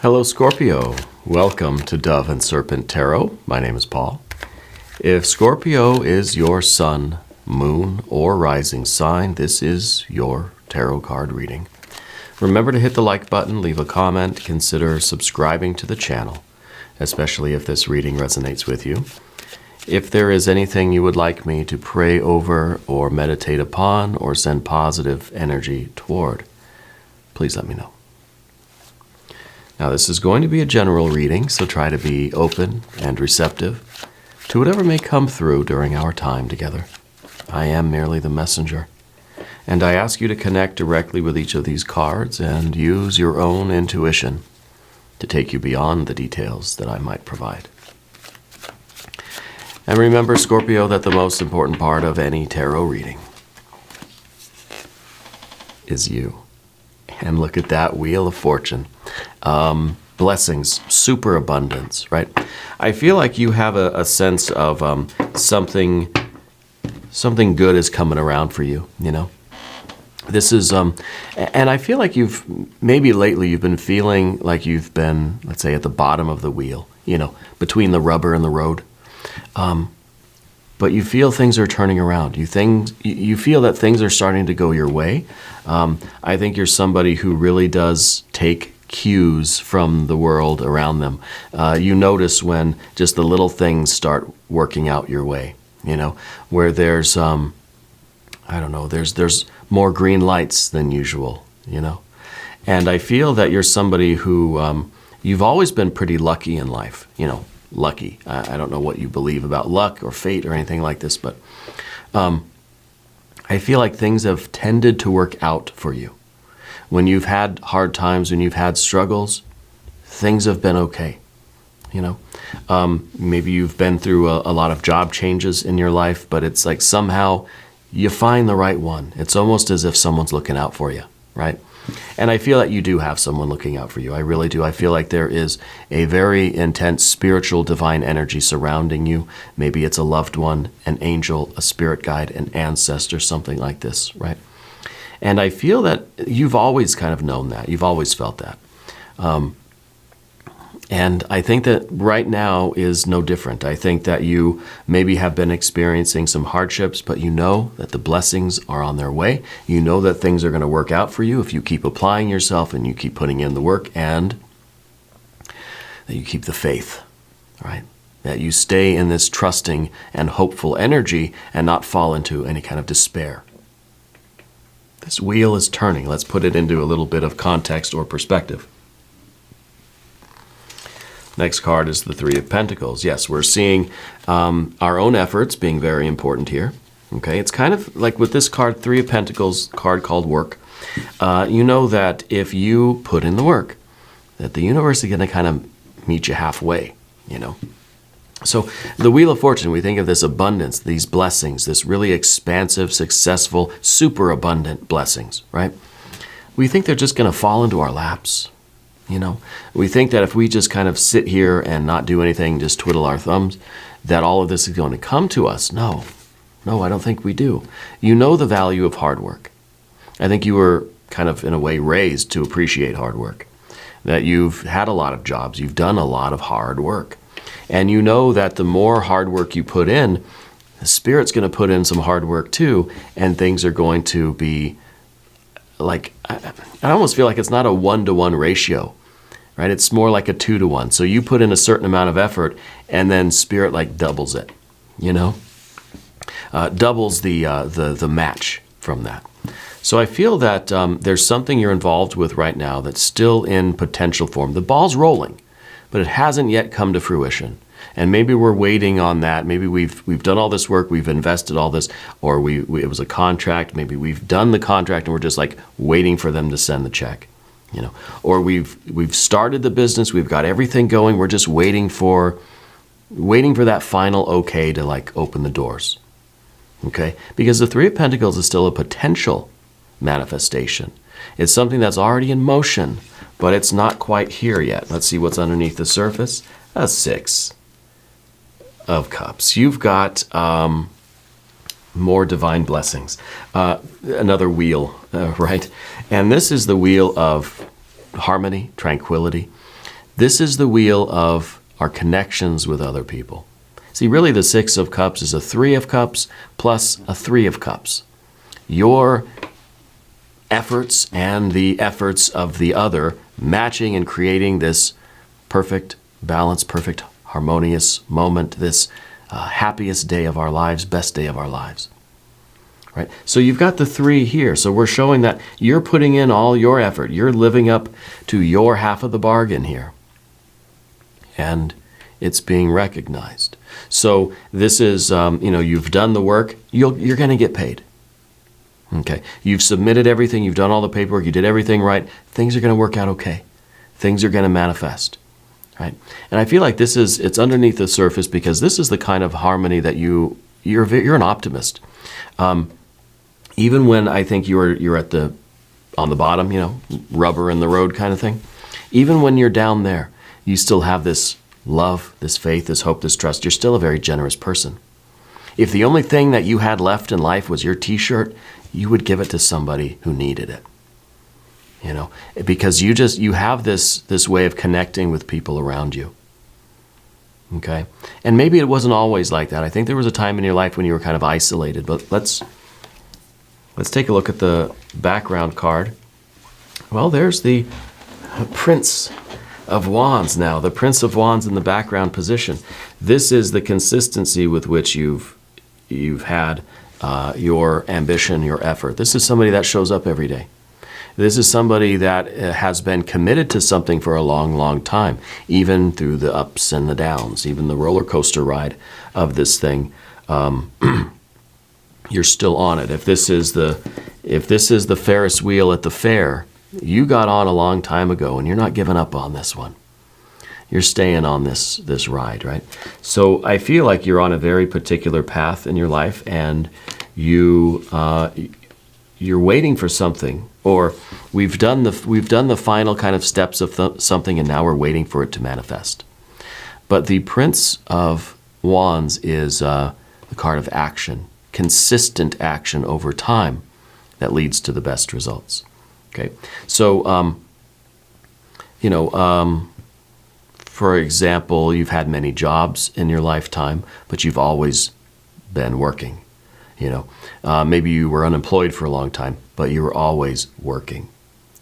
Hello, Scorpio. Welcome to Dove and Serpent Tarot. My name is Paul. If Scorpio is your sun, moon, or rising sign, this is your tarot card reading. Remember to hit the like button, leave a comment, consider subscribing to the channel, especially if this reading resonates with you. If there is anything you would like me to pray over or meditate upon or send positive energy toward, please let me know. Now, this is going to be a general reading, so try to be open and receptive to whatever may come through during our time together. I am merely the messenger, and I ask you to connect directly with each of these cards and use your own intuition to take you beyond the details that I might provide. And remember, Scorpio, that the most important part of any tarot reading is you. And look at that Wheel of Fortune. Blessings, superabundance, right? I feel like you have a sense of something good is coming around for you, you know? This is, and I feel like maybe lately you've been feeling like you've been, let's say, at the bottom of the wheel, you know, between the rubber and the road. But you feel things are turning around. You feel that things are starting to go your way. I think you're somebody who really does take cues from the world around them. You notice when just the little things start working out your way, you know, where there's, I don't know, there's more green lights than usual, you know. And I feel that you're somebody who, you've always been pretty lucky in life, you know. Lucky. I don't know what you believe about luck or fate or anything like this, but I feel like things have tended to work out for you. When you've had hard times, when you've had struggles, things have been okay. You know, maybe you've been through a lot of job changes in your life, but it's like somehow you find the right one. It's almost as if someone's looking out for you, right? And I feel that you do have someone looking out for you. I really do. I feel like there is a very intense spiritual divine energy surrounding you. Maybe it's a loved one, an angel, a spirit guide, an ancestor, something like this, right? And I feel that you've always kind of known that. You've always felt that. And I think that right now is no different. I think that you maybe have been experiencing some hardships, but you know that the blessings are on their way. You know that things are going to work out for you if you keep applying yourself and you keep putting in the work, and that you keep the faith, right? That you stay in this trusting and hopeful energy and not fall into any kind of despair. This wheel is turning. Let's put it into a little bit of context or perspective. Next card is the Three of Pentacles. Yes, we're seeing our own efforts being very important here. Okay, it's kind of like with this card, Three of Pentacles, card called work. You know that if you put in the work, that the universe is going to kind of meet you halfway, you know. So the Wheel of Fortune, we think of this abundance, these blessings, this really expansive, successful, super abundant blessings, right? We think they're just going to fall into our laps. You know, we think that if we just kind of sit here and not do anything, just twiddle our thumbs, that all of this is going to come to us. No, I don't think we do. You know the value of hard work. I think you were kind of, in a way, raised to appreciate hard work. That you've had a lot of jobs, you've done a lot of hard work. And you know that the more hard work you put in, the Spirit's going to put in some hard work too, and things are going to be like, I almost feel like it's not a 1-to-1 ratio. Right? It's more like a 2-to-1. So you put in a certain amount of effort, and then Spirit like doubles it, you know? Doubles the match from that. So I feel that there's something you're involved with right now that's still in potential form. The ball's rolling, but it hasn't yet come to fruition. And maybe we're waiting on that. Maybe we've done all this work, we've invested all this, or it was a contract. Maybe we've done the contract and we're just like waiting for them to send the check. You know, or we've started the business, we've got everything going, we're just waiting for that final okay to like open the doors. Okay? Because the Three of Pentacles is still a potential manifestation. It's something that's already in motion, but it's not quite here yet. Let's see what's underneath the surface. A Six of Cups. You've got more divine blessings. Another wheel, right? And this is the wheel of harmony, tranquility. This is the wheel of our connections with other people. See, really the Six of Cups is a Three of Cups plus a Three of Cups. Your efforts and the efforts of the other matching and creating this perfect balance, perfect harmonious moment, this happiest day of our lives, best day of our lives. Right? So you've got the three here. So we're showing that you're putting in all your effort. You're living up to your half of the bargain here. And it's being recognized. So this is, you've done the work. You're going to get paid. Okay. You've submitted everything. You've done all the paperwork. You did everything right. Things are going to work out okay. Things are going to manifest. Right? And I feel like it's underneath the surface because this is the kind of harmony that you're an optimist. Even when I think you're on the bottom, rubber in the road kind of thing, even when you're down there, you still have this love, this faith, this hope, this trust. You're still a very generous person. If the only thing that you had left in life was your t-shirt, you would give it to somebody who needed it. Because you have this way of connecting with people around you. Okay? And maybe it wasn't always like that. I think there was a time in your life when you were kind of isolated, but let's take a look at the background card. Well, there's the Prince of Wands now, the Prince of Wands in the background position. This is the consistency with which you've had your ambition, your effort. This is somebody that shows up every day. This is somebody that has been committed to something for a long, long time, even through the ups and the downs, even the roller coaster ride of this thing. You're still on it. If this is the Ferris wheel at the fair, you got on a long time ago, and you're not giving up on this one. You're staying on this ride, right? So I feel like you're on a very particular path in your life, and you're waiting for something, or we've done the final kind of steps of something, and now we're waiting for it to manifest. But the Prince of Wands is the card of action, consistent action over time that leads to the best results. Okay, so for example, you've had many jobs in your lifetime, but you've always been working. Maybe you were unemployed for a long time, but you were always working,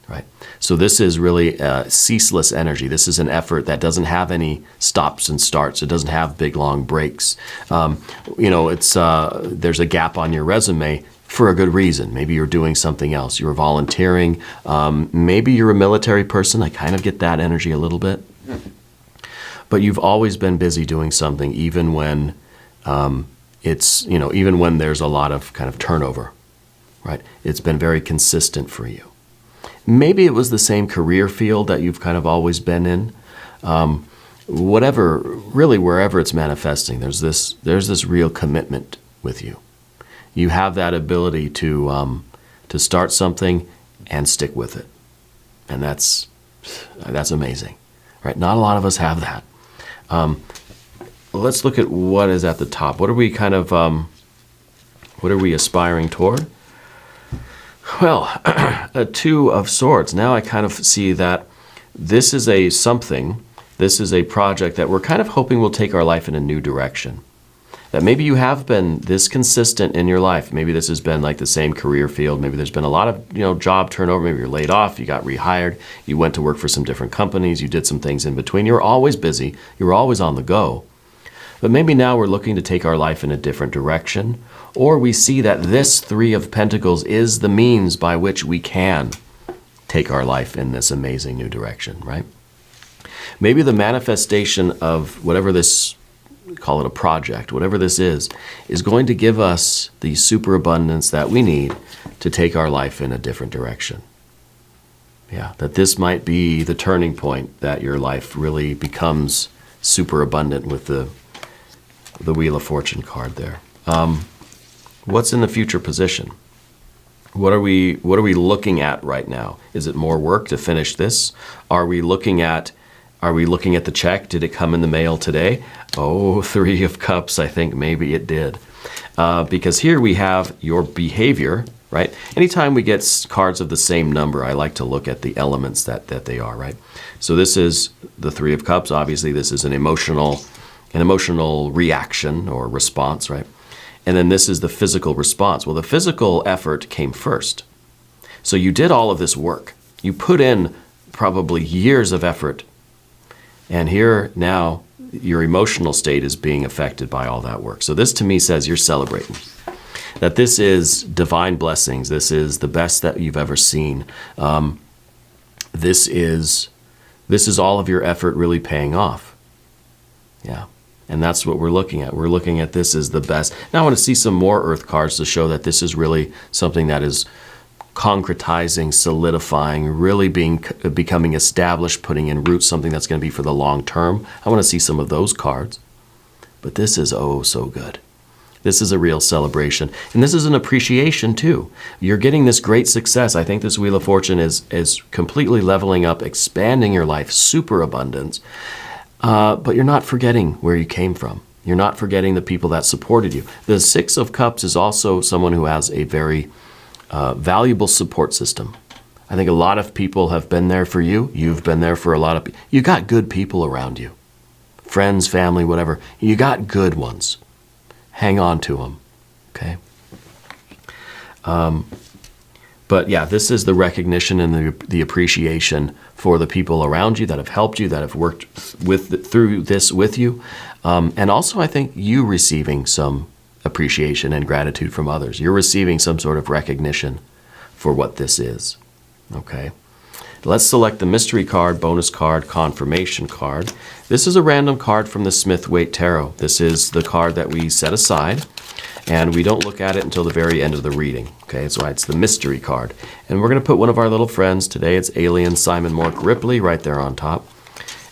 right? So this is really ceaseless energy. This is an effort that doesn't have any stops and starts. It doesn't have big, long breaks. There's a gap on your resume for a good reason. Maybe you're doing something else. You're volunteering. Maybe you're a military person. I kind of get that energy a little bit. But you've always been busy doing something, even when even when there's a lot of kind of turnover, right? It's been very consistent for you. Maybe it was the same career field that you've kind of always been in. Wherever it's manifesting, there's this real commitment with you. You have that ability to start something and stick with it, and that's amazing, right? Not a lot of us have that. Let's look at what is at the top. What are we aspiring toward? Well, a Two of Swords. Now I kind of see that this is a project that we're kind of hoping will take our life in a new direction. That maybe you have been this consistent in your life. Maybe this has been like the same career field. Maybe there's been a lot of job turnover. Maybe you're laid off. You got rehired. You went to work for some different companies. You did some things in between. You were always busy. You were always on the go. But maybe now we're looking to take our life in a different direction. Or we see that this Three of Pentacles is the means by which we can take our life in this amazing new direction, right? Maybe the manifestation of whatever this, call it a project, whatever this is going to give us the superabundance that we need to take our life in a different direction. Yeah, that this might be the turning point that your life really becomes superabundant with the Wheel of Fortune card there. What's in the future position? What are we looking at right now? Is it more work to finish this? Are we looking at the check? Did it come in the mail today? Oh, Three of Cups, I think maybe it did. Because here we have your behavior right? Anytime we get cards of the same number, I like to look at the elements that they are, right? So this is the Three of Cups. Obviously, this is an emotional reaction or response, right? And then this is the physical response. Well, the physical effort came first. So you did all of this work. You put in probably years of effort. And here now, your emotional state is being affected by all that work. So this to me says you're celebrating. That this is divine blessings. This is the best that you've ever seen. This is all of your effort really paying off. Yeah. And that's what we're looking at. We're looking at this as the best. Now I want to see some more earth cards to show that this is really something that is concretizing, solidifying, really becoming established, putting in roots, something that's going to be for the long term. I want to see some of those cards. But this is oh so good. This is a real celebration. And this is an appreciation too. You're getting this great success. I think this Wheel of Fortune is completely leveling up, expanding your life, superabundance. But you're not forgetting where you came from. You're not forgetting the people that supported you. The Six of Cups is also someone who has a very valuable support system. I think a lot of people have been there for you. You've been there for a lot of people. You got good people around you. Friends, family, whatever. You got good ones. Hang on to them, okay? But yeah, this is the recognition and the appreciation for the people around you that have helped you, that have worked through this with you. And also, I think you receiving some appreciation and gratitude from others. You're receiving some sort of recognition for what this is, okay? Let's select the mystery card, bonus card, confirmation card. This is a random card from the Smith-Waite Tarot. This is the card that we set aside, and we don't look at it until the very end of the reading. Okay, so it's the mystery card. And we're going to put one of our little friends. Today it's Alien Simon Mork Ripley right there on top.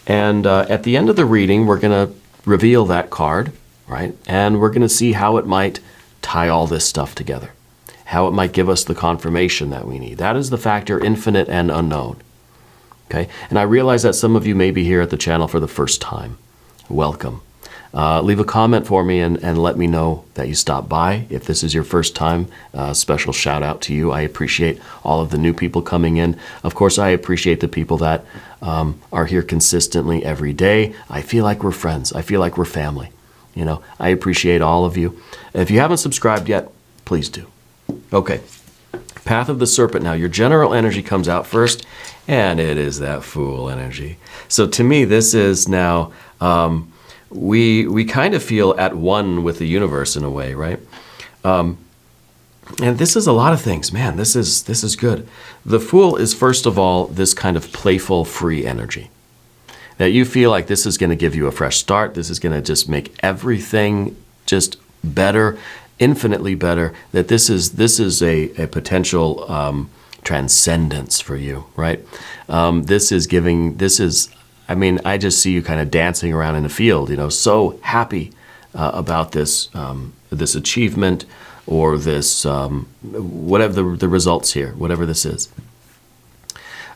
And at the end of the reading, we're going to reveal that card, right? And we're going to see how it might tie all this stuff together. How it might give us the confirmation that we need. That is the factor infinite and unknown. Okay, and I realize that some of you may be here at the channel for the first time. Welcome. Leave a comment for me and let me know that you stopped by. If this is your first time, special shout out to you. I appreciate all of the new people coming in. Of course, I appreciate the people that are here consistently every day. I feel like we're friends. I feel like we're family. You know, I appreciate all of you. If you haven't subscribed yet, please do. Okay, Path of the Serpent. Now, your general energy comes out first, and it is that Fool energy. So to me, this is now, we kind of feel at one with the universe in a way, right? And this is a lot of things. Man, this is good. The Fool is, first of all, this kind of playful, free energy. That you feel like this is going to give you a fresh start. This is going to just make everything just better, infinitely better. That this is a potential transcendence for you, right? I mean, I just see you kind of dancing around in the field, you know, so happy about this this achievement or this whatever the results here, whatever this is.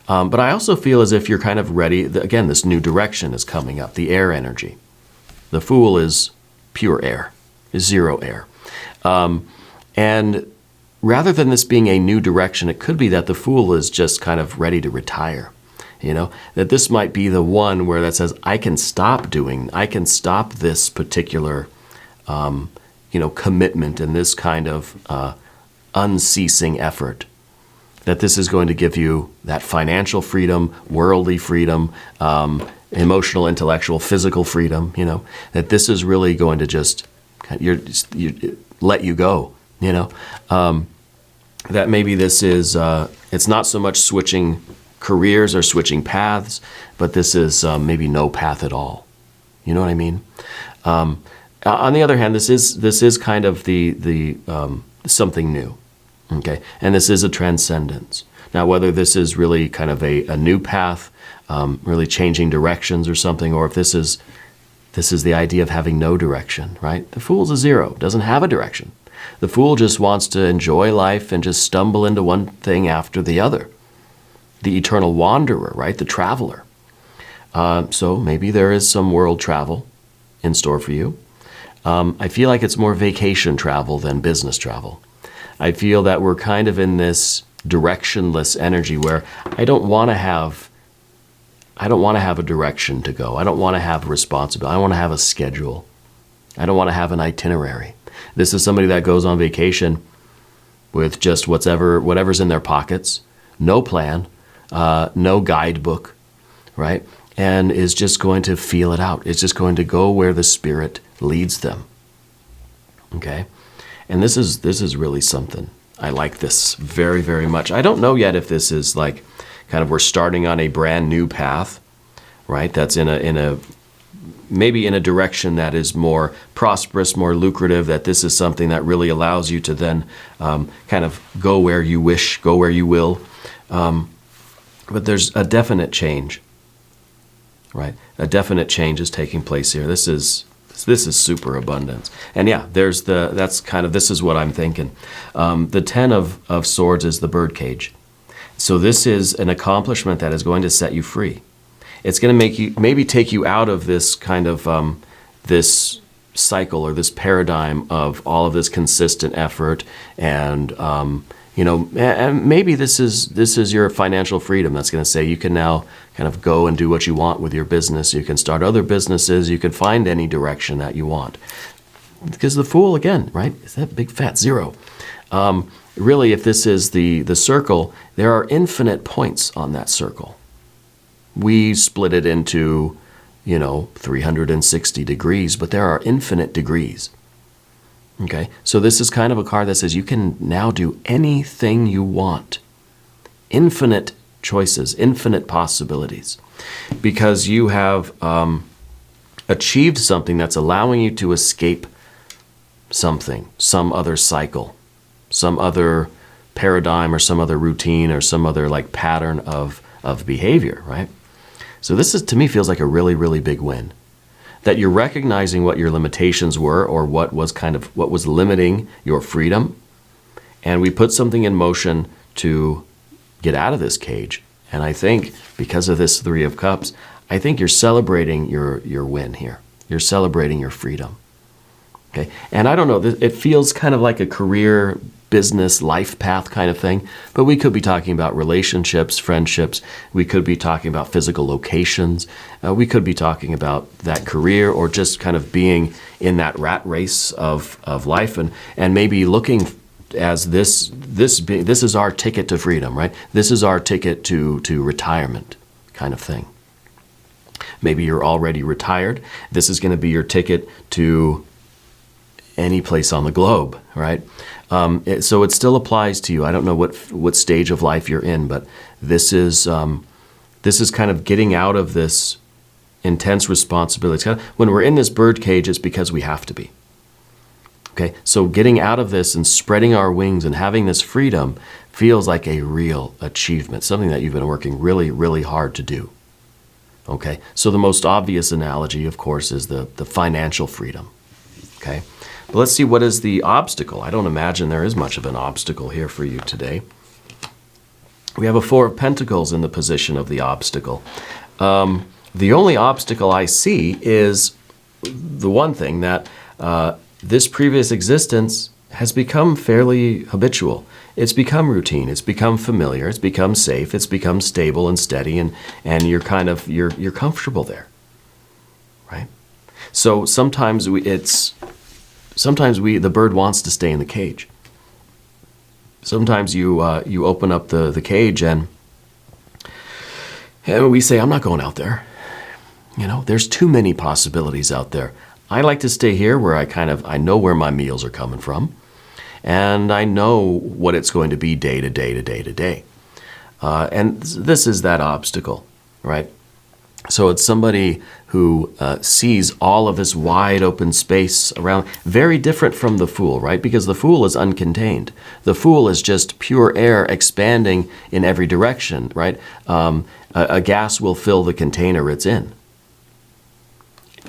But I also feel as if you're kind of ready. Again, this new direction is coming up, the air energy. The Fool is pure air, is zero air. And rather than this being a new direction, it could be that the Fool is just kind of ready to retire. You know, that this might be the one where that says, I can stop this particular, commitment and this kind of unceasing effort. That this is going to give you that financial freedom, worldly freedom, emotional, intellectual, physical freedom, you know, that this is really going to just let you go, you know. That maybe this is, it's not so much switching careers or switching paths, but this is maybe no path at all. You know what I mean? On the other hand, this is kind of the something new. Okay, and this is a transcendence. Now, whether this is really kind of a new path, really changing directions or something, or if this is the idea of having no direction, right? The Fool's a zero, doesn't have a direction. The Fool just wants to enjoy life and just stumble into one thing after the other. The eternal wanderer, right? The traveler. So maybe there is some world travel in store for you. I feel like it's more vacation travel than business travel. I feel that we're kind of in this directionless energy where I don't want to have a direction to go. I don't want to have a responsibility. I want to have a schedule. I don't want to have an itinerary. This is somebody that goes on vacation with just whatever's in their pockets, no plan, no guidebook, right? And is just going to feel it out. It's just going to go where the Spirit leads them. Okay? And this is really something. I like this very, very much. I don't know yet if this is like kind of we're starting on a brand new path, right? That's maybe in a direction that is more prosperous, more lucrative, that this is something that really allows you to then kind of go where you wish, go where you will. But there's a definite change, right? A definite change is taking place here. This is super abundance. And yeah, this is what I'm thinking. The 10 of Swords is the birdcage. So this is an accomplishment that is going to set you free. It's going to maybe take you out of this kind of this cycle or this paradigm of all of this consistent effort, and and maybe this is your financial freedom. That's going to say you can now kind of go and do what you want with your business. You can start other businesses. You can find any direction that you want. Because the Fool, again, right, is that big fat zero. Really, if this is the circle, there are infinite points on that circle. We split it into, 360 degrees, but there are infinite degrees. Okay, so this is kind of a card that says you can now do anything you want. Infinite choices, infinite possibilities. Because you have achieved something that's allowing you to escape something, some other cycle, some other paradigm or some other routine or some other like pattern of behavior, right? So this to me feels like a really, really big win. That you're recognizing what your limitations were or what was limiting your freedom. And we put something in motion to get out of this cage. And I think because of this 3 of Cups, I think you're celebrating your win here. You're celebrating your freedom. Okay, and I don't know, it feels kind of like a career, business, life path kind of thing, but we could be talking about relationships, friendships, we could be talking about physical locations, we could be talking about that career or just kind of being in that rat race of life and maybe looking as this is our ticket to freedom, right? This is our ticket to retirement kind of thing. Maybe you're already retired. This is going to be your ticket to any place on the globe, right? So it still applies to you. I don't know what stage of life you're in, but this is kind of getting out of this intense responsibility. It's kind of, when we're in this bird cage, it's because we have to be. Okay, so getting out of this and spreading our wings and having this freedom feels like a real achievement, something that you've been working really, really hard to do. Okay, so the most obvious analogy, of course, is the financial freedom. Okay. But let's see, what is the obstacle? I don't imagine there is much of an obstacle here for you today. We have a 4 of Pentacles in the position of the obstacle. The only obstacle I see is the one thing that this previous existence has become fairly habitual. It's become routine. It's become familiar. It's become safe. It's become stable and steady, and you're kind of you're comfortable there, right? So sometimes the bird wants to stay in the cage. Sometimes you open up the cage and we say, I'm not going out there. There's too many possibilities out there. I like to stay here where I know where my meals are coming from, and I know what it's going to be day to day to day to day. And this is that obstacle, right? So it's somebody who sees all of this wide open space around, very different from the Fool, right? Because the Fool is uncontained. The Fool is just pure air expanding in every direction, right? A gas will fill the container it's in.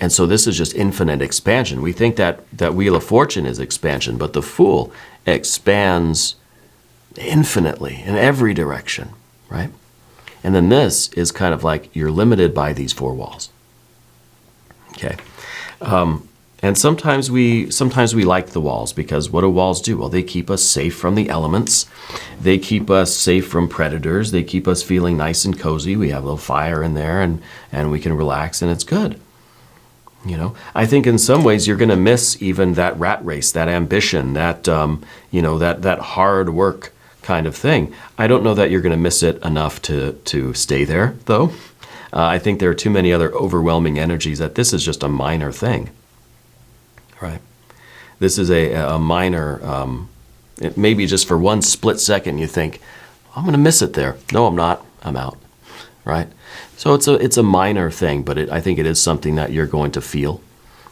And so this is just infinite expansion. We think that Wheel of Fortune is expansion, but the Fool expands infinitely in every direction, right? And then this is kind of like you're limited by these 4 walls. Okay. And sometimes we like the walls, because what do walls do? Well, they keep us safe from the elements. They keep us safe from predators. They keep us feeling nice and cozy. We have a little fire in there, and we can relax, and it's good. I think in some ways you're going to miss even that rat race, that ambition, that that hard work kind of thing. I don't know that you're going to miss it enough to stay there, though. I think there are too many other overwhelming energies that this is just a minor thing. Right. This is a minor, maybe just for one split second you think, I'm going to miss it there. No, I'm not. I'm out. Right. So it's a minor thing, but I think it is something that you're going to feel,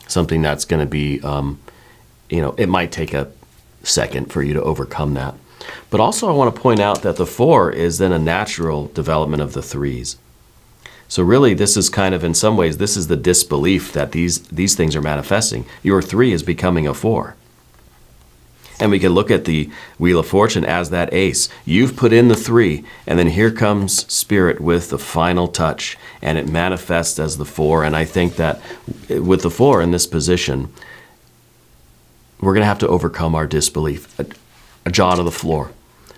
something that's going to be, it might take a second for you to overcome that. But also I want to point out that the 4 is then a natural development of the 3s. So really, this is kind of, in some ways, this is the disbelief that these things are manifesting. Your 3 is becoming a 4. And we can look at the Wheel of Fortune as that ace. You've put in the 3, and then here comes Spirit with the final touch, and it manifests as the 4. And I think that with the 4 in this position, we're going to have to overcome our disbelief. A jaw to the floor.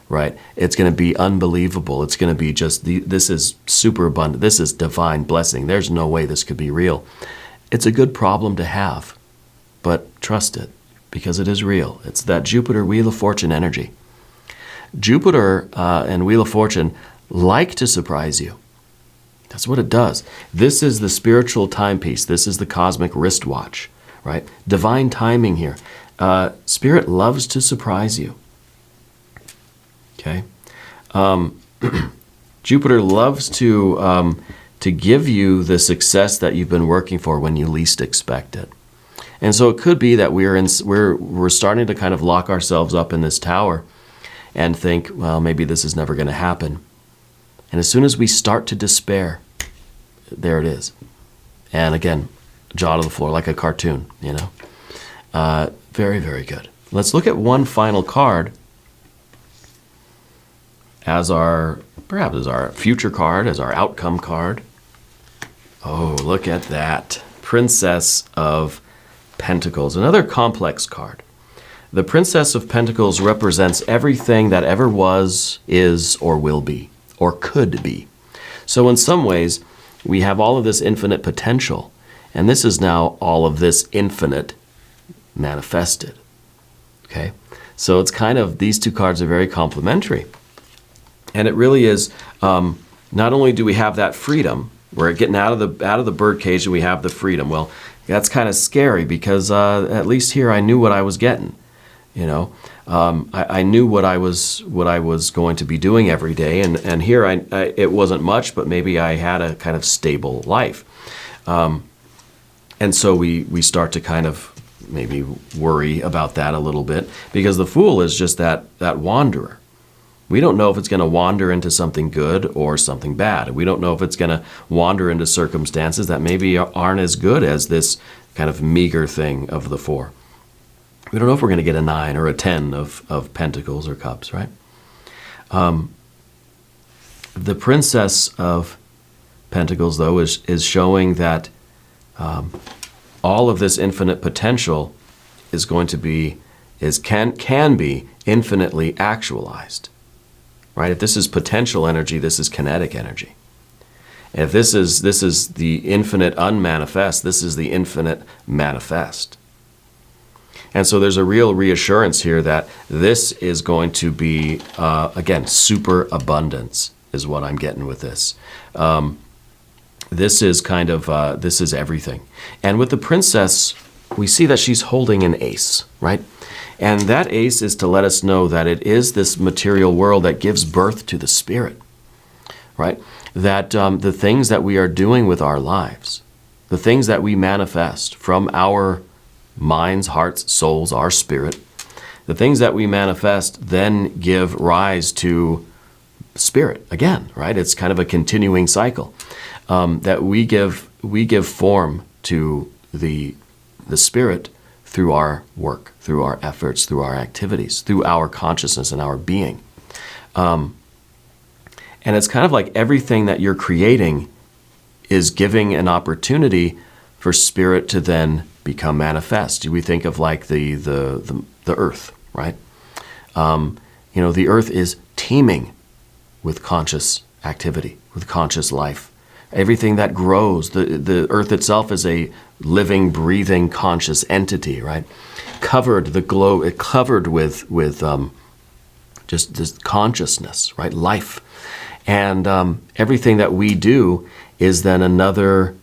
Right? It's going to be unbelievable. It's going to be just, this is super abundant. This is divine blessing. There's no way this could be real. It's a good problem to have, but trust it, because it is real. It's that Jupiter Wheel of Fortune energy. Jupiter and Wheel of Fortune like to surprise you. That's what it does. This is the spiritual timepiece. This is the cosmic wristwatch, right? Divine timing here. Spirit loves to surprise you. Okay, Jupiter loves to give you the success that you've been working for when you least expect it, and so it could be that we're starting to kind of lock ourselves up in this tower, and think, well, maybe this is never going to happen, and as soon as we start to despair, there it is, and again, jaw to the floor like a cartoon, very, very good. Let's look at one final card perhaps as our future card, as our outcome card. Oh, look at that. Princess of Pentacles, another complex card. The Princess of Pentacles represents everything that ever was, is, or will be, or could be. So in some ways, we have all of this infinite potential, and this is now all of this infinite manifested. Okay? So it's kind of, these two cards are very complementary. And it really is, not only do we have that freedom, we're getting out of the bird cage and we have the freedom. Well, that's kind of scary, because at least here I knew what I was getting. I knew what I was going to be doing every day, and here it wasn't much, but maybe I had a kind of stable life. And so we start to kind of maybe worry about that a little bit, because the Fool is just that wanderer. We don't know if it's going to wander into something good or something bad. We don't know if it's going to wander into circumstances that maybe aren't as good as this kind of meager thing of the 4. We don't know if we're going to get a 9 or a 10 of Pentacles or Cups, right? The Princess of Pentacles, though, is showing that all of this infinite potential is going to be, can be infinitely actualized. Right? If this is potential energy, this is kinetic energy. If this is the infinite unmanifest, this is the infinite manifest. And so there's a real reassurance here that this is going to be, again, super abundance is what I'm getting with this. This is kind of, this is everything. And with the Princess, we see that she's holding an ace, right? And that ace is to let us know that it is this material world that gives birth to the spirit, right? That the things that we are doing with our lives, the things that we manifest from our minds, hearts, souls, our spirit, the things that we manifest then give rise to spirit again, right? It's kind of a continuing cycle that we give form to the spirit through our work, through our efforts, through our activities, through our consciousness and our being. And it's kind of like everything that you're creating is giving an opportunity for spirit to then become manifest. We think of like the earth, right? The earth is teeming with conscious activity, with conscious life. Everything that grows, the earth itself is a living, breathing, conscious entity, right? Covered with just this consciousness, right? Life. And everything that we do is then another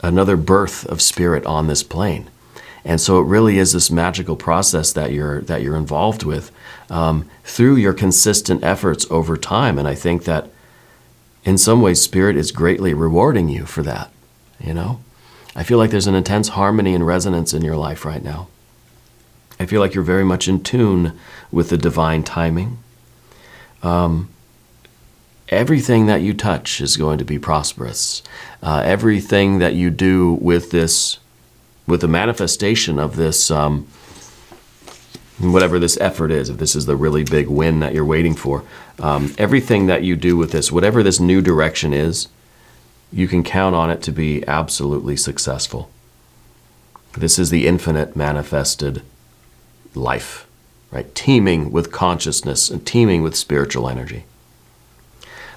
birth of spirit on this plane. And so it really is this magical process that you're involved with through your consistent efforts over time. And I think that in some ways, Spirit is greatly rewarding you for that, I feel like there's an intense harmony and resonance in your life right now. I feel like you're very much in tune with the divine timing. Everything that you touch is going to be prosperous. Everything that you do with the manifestation of this, whatever this effort is, if this is the really big win that you're waiting for, everything that you do with this, whatever this new direction is, you can count on it to be absolutely successful. This is the infinite manifested life, right? Teeming with consciousness and teeming with spiritual energy.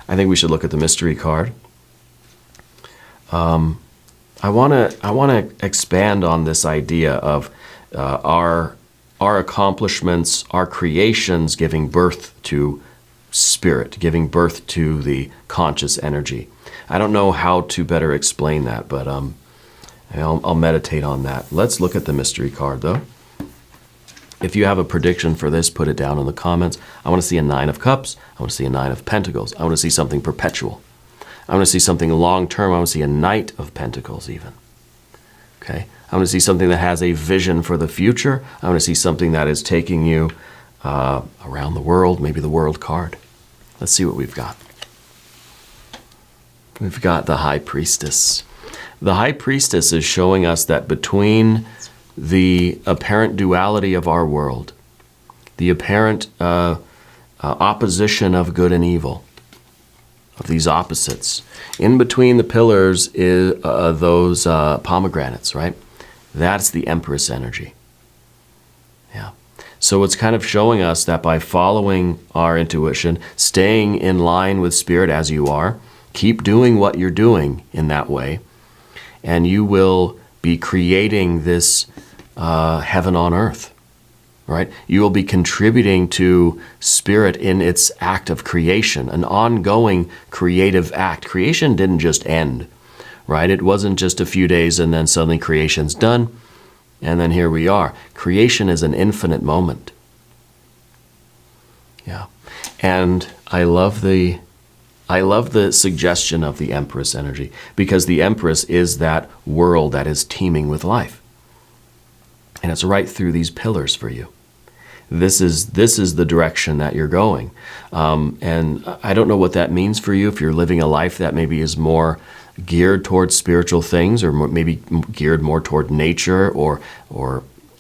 I think we should look at the mystery card. I want to expand on this idea of our accomplishments, our creations giving birth to spirit, giving birth to the conscious energy. I don't know how to better explain that, but I'll meditate on that. Let's look at the mystery card, though. If you have a prediction for this, put it down in the comments. I want to see a 9 of Cups. I want to see a 9 of Pentacles. I want to see something perpetual. I want to see something long-term. I want to see a Knight of Pentacles even. Okay? I want to see something that has a vision for the future. I want to see something that is taking you around the world, maybe the World card. Let's see what we've got. We've got the High Priestess. The High Priestess is showing us that between the apparent duality of our world, the apparent opposition of good and evil, of these opposites, in between the pillars is those pomegranates, right? That's the Empress energy. Yeah. So it's kind of showing us that by following our intuition, staying in line with Spirit as you are, keep doing what you're doing in that way, and you will be creating this heaven on earth, right? You will be contributing to Spirit in its act of creation, an ongoing creative act. Creation didn't just end, right? It wasn't just a few days and then suddenly creation's done, and then here we are. Creation is an infinite moment. Yeah. And I love the suggestion of the Empress energy, because the Empress is that world that is teeming with life. And it's right through these pillars for you. This is the direction that you're going. And I don't know what that means for you, if you're living a life that maybe is more geared towards spiritual things, or maybe geared more toward nature or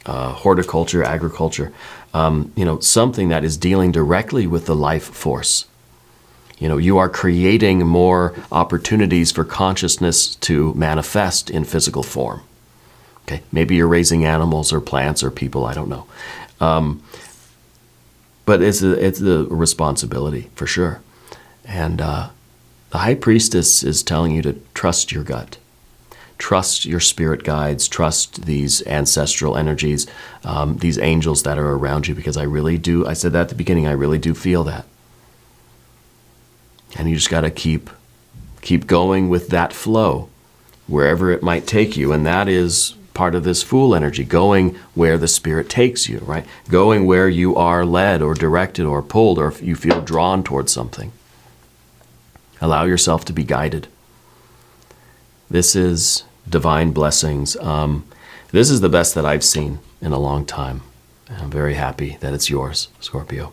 horticulture, agriculture, something that is dealing directly with the life force. You are creating more opportunities for consciousness to manifest in physical form. Okay, maybe you're raising animals or plants or people, I don't know. But it's a responsibility for sure. And the High Priestess is telling you to trust your gut. Trust your spirit guides, trust these ancestral energies, these angels that are around you, because I really do, I said that at the beginning, I really do feel that. And you just got to keep going with that flow, wherever it might take you. And that is part of this Fool energy, going where the Spirit takes you, right? Going where you are led or directed or pulled, or if you feel drawn towards something. Allow yourself to be guided. This is divine blessings. This is the best that I've seen in a long time. And I'm very happy that it's yours, Scorpio.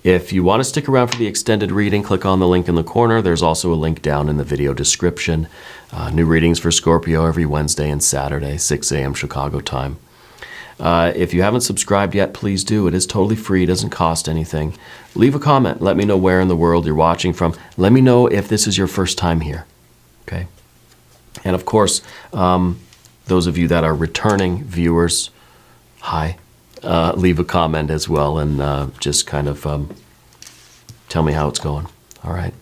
If you want to stick around for the extended reading, click on the link in the corner. There's also a link down in the video description. New readings for Scorpio every Wednesday and Saturday, 6 a.m. Chicago time. If you haven't subscribed yet, please do. It is totally free. It doesn't cost anything. Leave a comment. Let me know where in the world you're watching from. Let me know if this is your first time here. Okay? And of course, Those of you that are returning viewers, hi. Leave a comment as well and just kind of tell me how it's going. All right.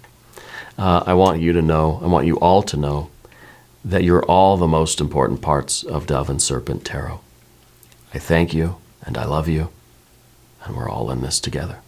I want you all to know that you're all the most important parts of Dove and Serpent Tarot. I thank you and I love you, and we're all in this together.